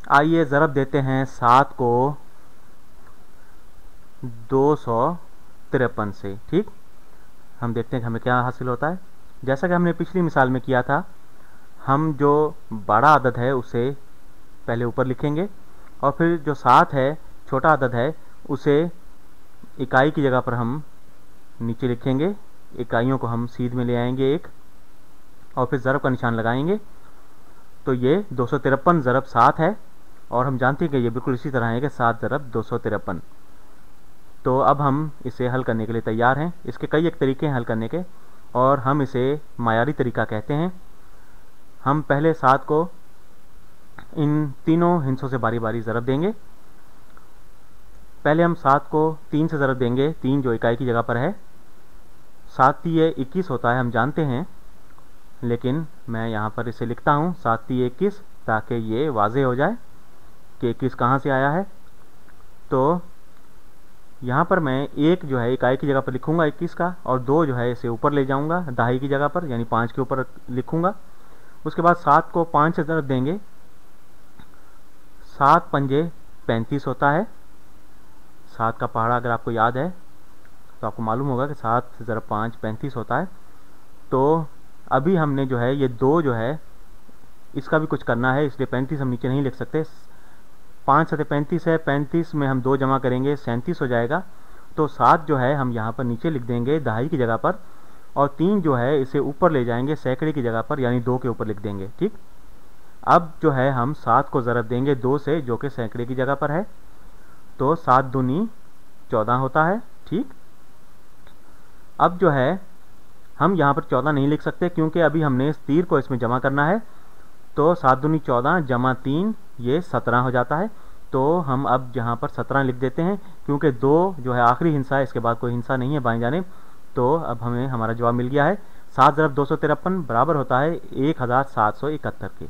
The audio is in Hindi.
आइए ज़रब देते हैं 7 को 253 से। ठीक, हम देखते हैं कि हमें क्या हासिल होता है। जैसा कि हमने पिछली मिसाल में किया था, हम जो बड़ा अदद है उसे पहले ऊपर लिखेंगे और फिर जो 7 है छोटा अदद है उसे इकाई की जगह पर हम नीचे लिखेंगे। इकाइयों को हम सीध में ले आएंगे एक, और फिर ज़रब का निशान लगाएंगे। तो ये 253 ज़रब 7 है, और हम जानते हैं कि ये बिल्कुल इसी तरह है कि 7 ज़रब 253। तो अब हम इसे हल करने के लिए तैयार हैं। इसके कई एक तरीके हैं हल करने के, और हम इसे मायारी तरीका कहते हैं। हम पहले 7 को इन तीनों हिस्सों से बारी बारी ज़रब देंगे। पहले हम 7 को 3 से ज़रब देंगे, 3 जो इकाई की जगह पर है। 7 ये 21 होता है, हम जानते हैं, लेकिन मैं यहाँ पर इसे लिखता हूँ 7 21, ताकि ये वाज़ेह हो जाए कि 21 कहाँ से आया है। तो यहाँ पर मैं एक जो है इकाई की जगह पर लिखूँगा 21 का, और 2 जो है इसे ऊपर ले जाऊँगा दहाई की जगह पर, यानी 5 के ऊपर लिखूँगा। उसके बाद 7 को 5 से ज़रब देंगे। 7 पंजे 35 होता है। 7 का पहाड़ा अगर आपको याद है तो आपको मालूम होगा कि 7 ज़रब 5 35 होता है। तो अभी हमने जो है ये 2 जो है इसका भी कुछ करना है, इसलिए 35 हम नीचे नहीं लिख सकते। 5 सते 35 है, 35 में हम 2 जमा करेंगे 37 हो जाएगा। तो 7 जो है हम यहाँ पर नीचे लिख देंगे दहाई की जगह पर, और 3 जो है इसे ऊपर ले जाएंगे सैकड़े की जगह पर, यानी 2 के ऊपर लिख देंगे। ठीक, अब जो है हम 7 को ज़रब देंगे 2 से, जो कि सैकड़े की जगह पर है। तो 7 दूनी 14 होता है। ठीक, अब जो है हम यहाँ पर 14 नहीं लिख सकते, क्योंकि अभी हमने इस तीर को इसमें जमा करना है। तो 7 दूनी 14 जमा 3 ये 17 हो जाता है। तो हम अब यहाँ पर 17 लिख देते हैं, क्योंकि 2 जो है आखिरी हिस्सा है, इसके बाद कोई हिस्सा नहीं है बाएं जानिब। तो अब हमें हमारा जवाब मिल गया है। 7 ज़रब 253 बराबर होता है 1771 के।